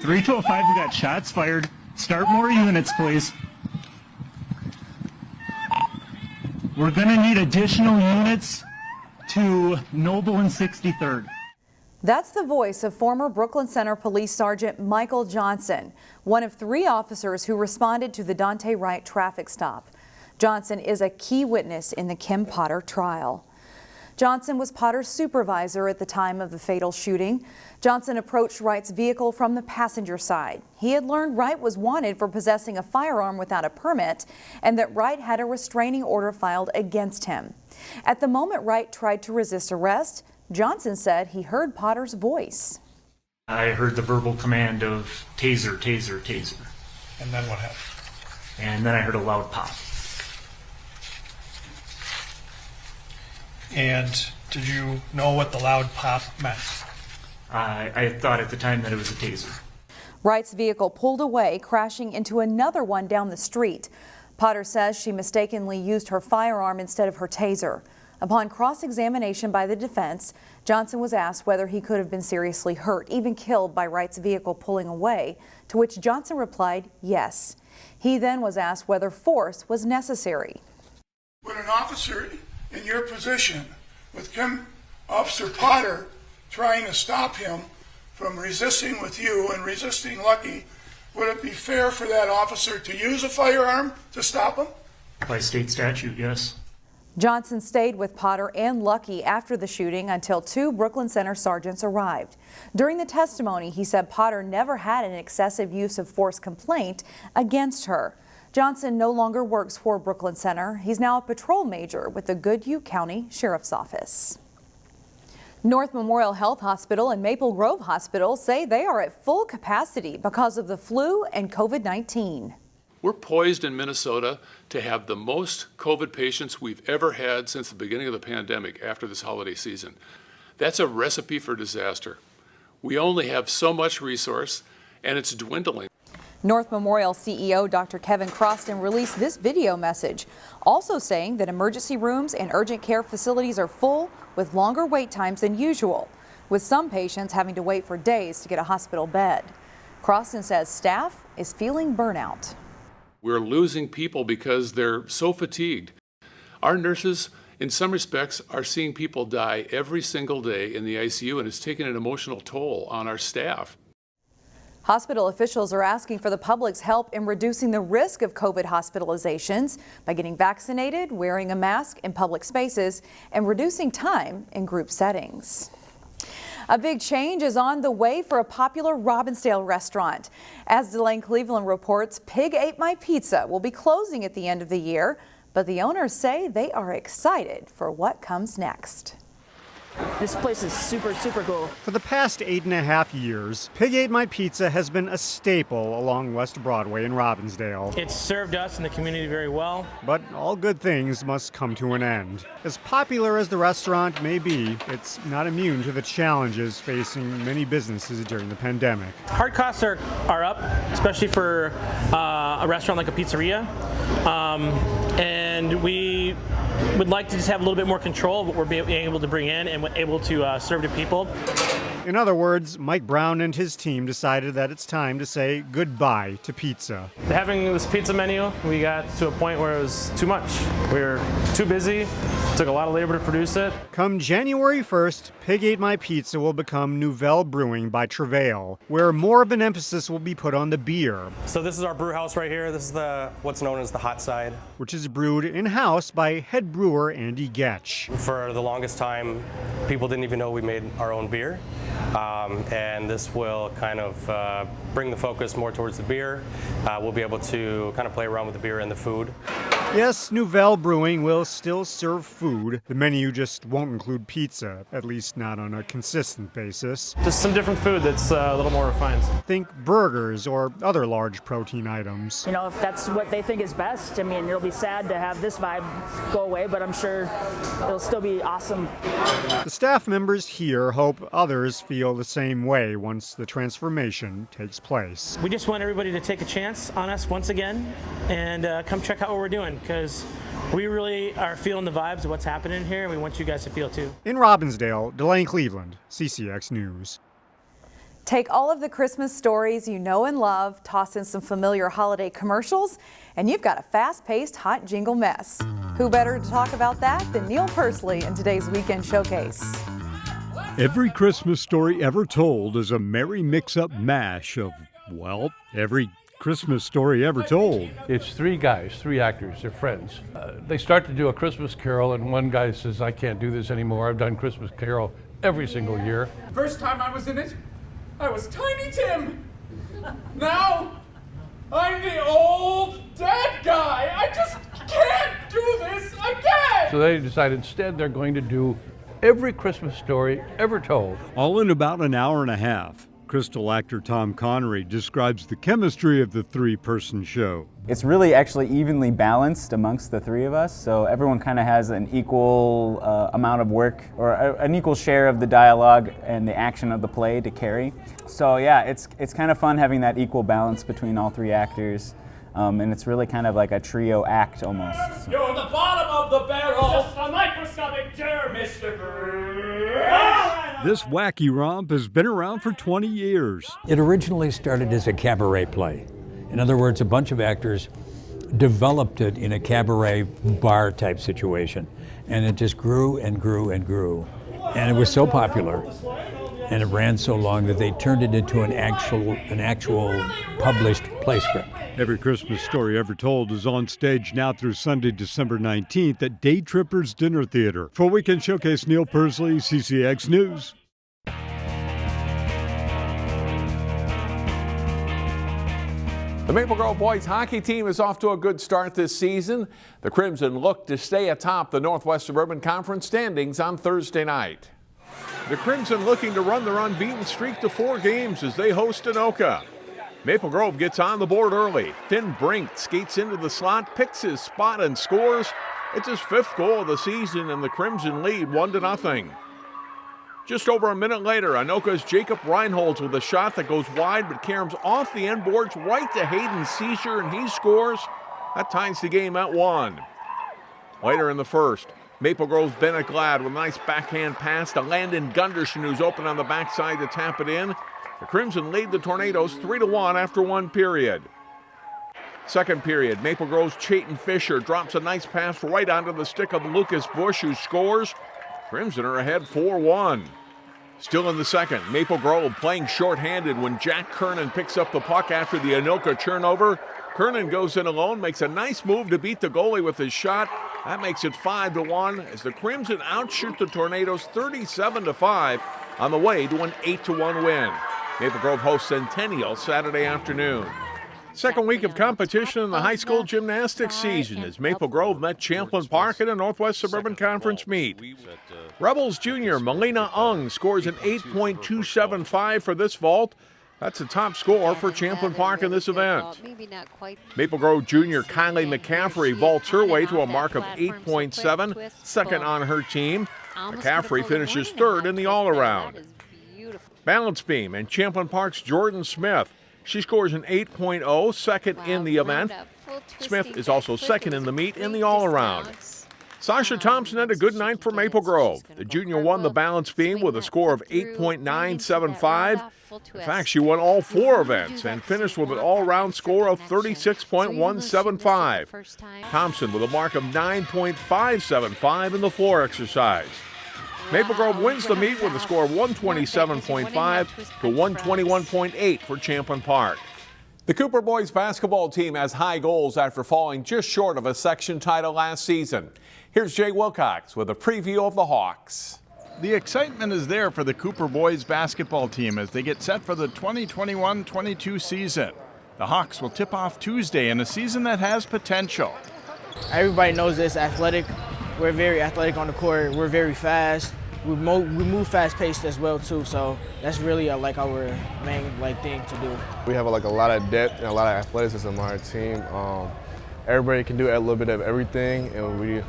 305, we got shots fired. Start more units, please. We're going to need additional units to Noble and 63rd. That's the voice of former Brooklyn Center Police Sergeant Michael Johnson, one of 3 officers who responded to the DAUNTE WRIGHT traffic stop. Johnson is a key witness in the Kim Potter trial. Johnson was Potter's supervisor at the time of the fatal shooting. Johnson approached Wright's vehicle from the passenger side. He had learned Wright was wanted for possessing a firearm without a permit and that Wright had a restraining order filed against him. At the moment Wright tried to resist arrest, Johnson said he heard Potter's voice. I heard the verbal command of taser, taser, taser. And then what happened? And then I heard a loud pop. And did you know what the loud pop meant? I thought at the time that it was a taser. Wright's vehicle pulled away, crashing into another one down the street. Potter says she mistakenly used her firearm instead of her taser. Upon cross-examination by the defense, Johnson was asked whether he could have been seriously hurt, even killed by Wright's vehicle pulling away, to which Johnson replied yes. He then was asked whether force was necessary. Would an officer in your position, with Officer Potter trying to stop him from resisting with you and resisting Lucky, would it be fair for that officer to use a firearm to stop him? By state statute, yes. Johnson stayed with Potter and Lucky after the shooting until 2 Brooklyn Center sergeants arrived. During the testimony, he said Potter never had an excessive use of force complaint against her. Johnson no longer works for Brooklyn Center. He's now a patrol major with the Goodhue County Sheriff's Office. North Memorial Health Hospital and Maple Grove Hospital say they are at full capacity because of the flu and COVID-19. We're poised in Minnesota to have the most COVID patients we've ever had since the beginning of the pandemic after this holiday season. That's a recipe for disaster. We only have so much resource, and it's dwindling. North Memorial CEO Dr. Kevin CROSTON released this video message, also saying that emergency rooms and urgent care facilities are full with longer wait times than usual, with some patients having to wait for days to get a hospital bed. CROSTON says staff is feeling burnout. We're losing people because they're so fatigued. Our nurses, in some respects, are seeing people die every single day in the ICU, and it's taking an emotional toll on our staff. Hospital officials are asking for the public's help in reducing the risk of COVID hospitalizations by getting vaccinated, wearing a mask in public spaces, and reducing time in group settings. A big change is on the way for a popular Robbinsdale restaurant. As Delane Cleveland reports, Pig Ate My Pizza will be closing at the end of the year, but the owners say they are excited for what comes next. This place is super, super cool. For the past 8.5 years, Pig Ate My Pizza has been a staple along West Broadway in Robbinsdale. It's served us and the community very well. But all good things must come to an end. As popular as the restaurant may be, it's not immune to the challenges facing many businesses during the pandemic. Hard costs are up, especially for a restaurant like a pizzeria. And we would like to just have a little bit more control of what we're being able to bring in and able to serve to people. In other words, Mike Brown and his team decided that it's time to say goodbye to pizza. Having this pizza menu, we got to a point where it was too much. We were too busy. It took a lot of labor to produce it. Come January 1st, Pig Ate My Pizza will become Nouvelle Brewing by Travail, where more of an emphasis will be put on the beer. So this is our brew house right here. This is what's known as the hot side, which is brewed in-house by head brewer Andy Getch. For the longest time, people didn't even know we made our own beer. And this will kind of bring the focus more towards the beer. We'll be able to kind of play around with the beer and the food. Yes, Nouvelle Brewing will still serve food. The menu just won't include pizza, at least not on a consistent basis. Just some different food that's a little more refined. Think burgers or other large protein items. You know, if that's what they think is best, I mean, it'll be sad to have this vibe go away, but I'm sure it'll still be awesome. The staff members here hope others feel the same way once the transformation takes place. We just want everybody to take a chance on us once again and come check out what we're doing, because we really are feeling the vibes of what's happening here, and we want you guys to feel too. In Robbinsdale, Delane Cleveland, CCX News. Take all of the Christmas stories you know and love, toss in some familiar holiday commercials, and you've got a fast-paced hot jingle mess. Who better to talk about that than Neil Persley in today's Weekend Showcase. Every Christmas story ever told is a merry mix-up mash of, well, every Christmas story ever told. It's three guys, three actors, they're friends. They start to do a Christmas Carol, and one guy says, I can't do this anymore. I've done Christmas Carol every single year. First time I was in it, I was Tiny Tim. Now, I'm the old dead guy. I just can't do this again. So they decided instead they're going to do every Christmas story ever told. All in about an hour and a half. Crystal actor Tom Connery describes the chemistry of the three-person show. It's really actually evenly balanced amongst the three of us, so everyone kind of has an equal amount of work or an equal share of the dialogue and the action of the play to carry. So yeah, it's kind of fun having that equal balance between all three actors, and it's really kind of like a trio act almost. So. You're at the bottom of the barrel. Just a microscopic germ, Mr. This wacky romp has been around for 20 years. It originally started as a cabaret play. In other words, a bunch of actors developed it in a cabaret bar type situation. And it just grew and grew and grew. And it was so popular and it ran so long that they turned it into an actual published play script. Every Christmas story ever told is on stage now through Sunday, December 19th at Day Trippers Dinner Theater. For Weekend Showcase, Neil Persley, CCX News. The Maple Grove boys hockey team is off to a good start this season. The Crimson look to stay atop the Northwest Suburban Conference standings on Thursday night. The Crimson looking to run their unbeaten streak to 4 games as they host Anoka. Maple Grove gets on the board early. Finn Brink skates into the slot, picks his spot and scores. It's his 5th goal of the season and the Crimson lead 1-0. Just over a minute later, Anoka's Jacob Reinholz with a shot that goes wide but caroms off the end boards right to Hayden Seizure and he scores. That ties the game at 1. Later in the first, Maple Grove's Bennett Glad with a nice backhand pass to Landon Gunderson, who's open on the backside to tap it in. The Crimson lead the Tornadoes 3-1 after 1 period. Second period, Maple Grove's Chayton Fisher drops a nice pass right onto the stick of Lucas Bush, who scores. Crimson are ahead 4-1. Still in the second, Maple Grove playing shorthanded when Jack Kernan picks up the puck after the Anoka turnover. Kernan goes in alone, makes a nice move to beat the goalie with his shot. That makes it 5-1 as the Crimson outshoot the Tornadoes 37-5 on the way to an 8-1 win. Maple Grove hosts Centennial Saturday afternoon. Second week of competition in the high school gymnastics season as Maple Grove met Champlin Park in a Northwest Suburban Conference meet. Rebels junior Melina Ung scores an 8.275 for this vault. That's the top score for Champlin Park in this event. Maple Grove junior Kylie McCaffrey vaults her way to a mark of 8.7, second on her team. McCaffrey finishes third in the all-around. Balance beam and Champlin Park's Jordan Smith. She scores an 8.0, second in the event. Smith is also second in the meet in the all-around. Sasha Thompson had a good night for Maple Grove. The junior won the balance beam with a score of 8.975. In fact, she won all 4 events and finished with an all-around score of 36.175. Thompson with a mark of 9.575 in the floor exercise. Maple Grove wins the meet with a score of 127.5 to 121.8 for Champlin Park. The Cooper boys basketball team has high goals after falling just short of a section title last season. Here's Jay Wilcox with a preview of the Hawks. The excitement is there for the Cooper boys basketball team as they get set for the 2021-22 season. The Hawks will tip off Tuesday in a season that has potential. Everybody knows this, athletic. We're very athletic on the court. We're very fast. We move fast-paced as well too. So that's really like our main thing to do. We have a lot of depth and a lot of athleticism on our team. Everybody can do a little bit of everything, and we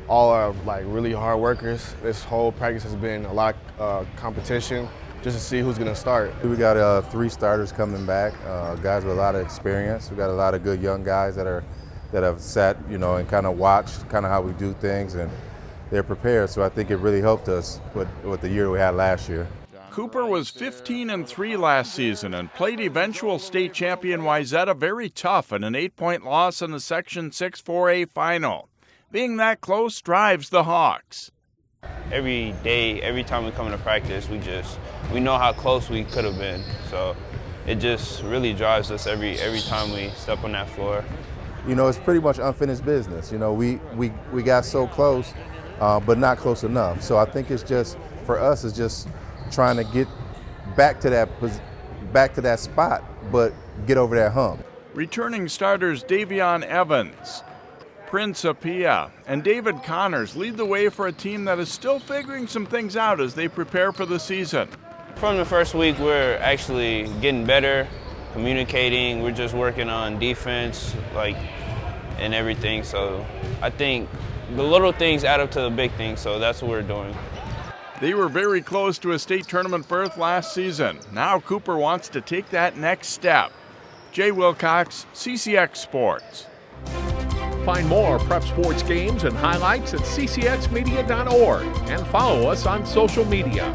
all are really hard workers. This whole practice has been a lot of competition just to see who's going to start. We got 3 starters coming back, guys with a lot of experience. We got a lot of good young guys that have sat, and kind of watched how we do things, and they're prepared. So I think it really helped us with the year we had last year. Cooper was 15-3 last season and played eventual state champion Wayzata very tough in an 8-point loss in the Section 6 4A final. Being that close drives the Hawks. Every day, every time we come into practice, we know how close we could have been. So it just really drives us every time we step on that floor. You know, it's pretty much unfinished business. You know, we got so close, but not close enough. So I think it's just, for us, it's just trying to get back to that spot, but get over that hump. Returning starters Davion Evans, Prince APPIAH, and David Connors lead the way for a team that is still figuring some things out as they prepare for the season. From the first week, we're actually getting better, communicating. We're just working on defense, and everything. So I think the little things add up to the big things, so that's what we're doing. They were very close to a state tournament berth last season. Now Cooper wants to take that next step. Jay Wilcox, CCX Sports. Find more prep sports games and highlights at ccxmedia.org and follow us on social media.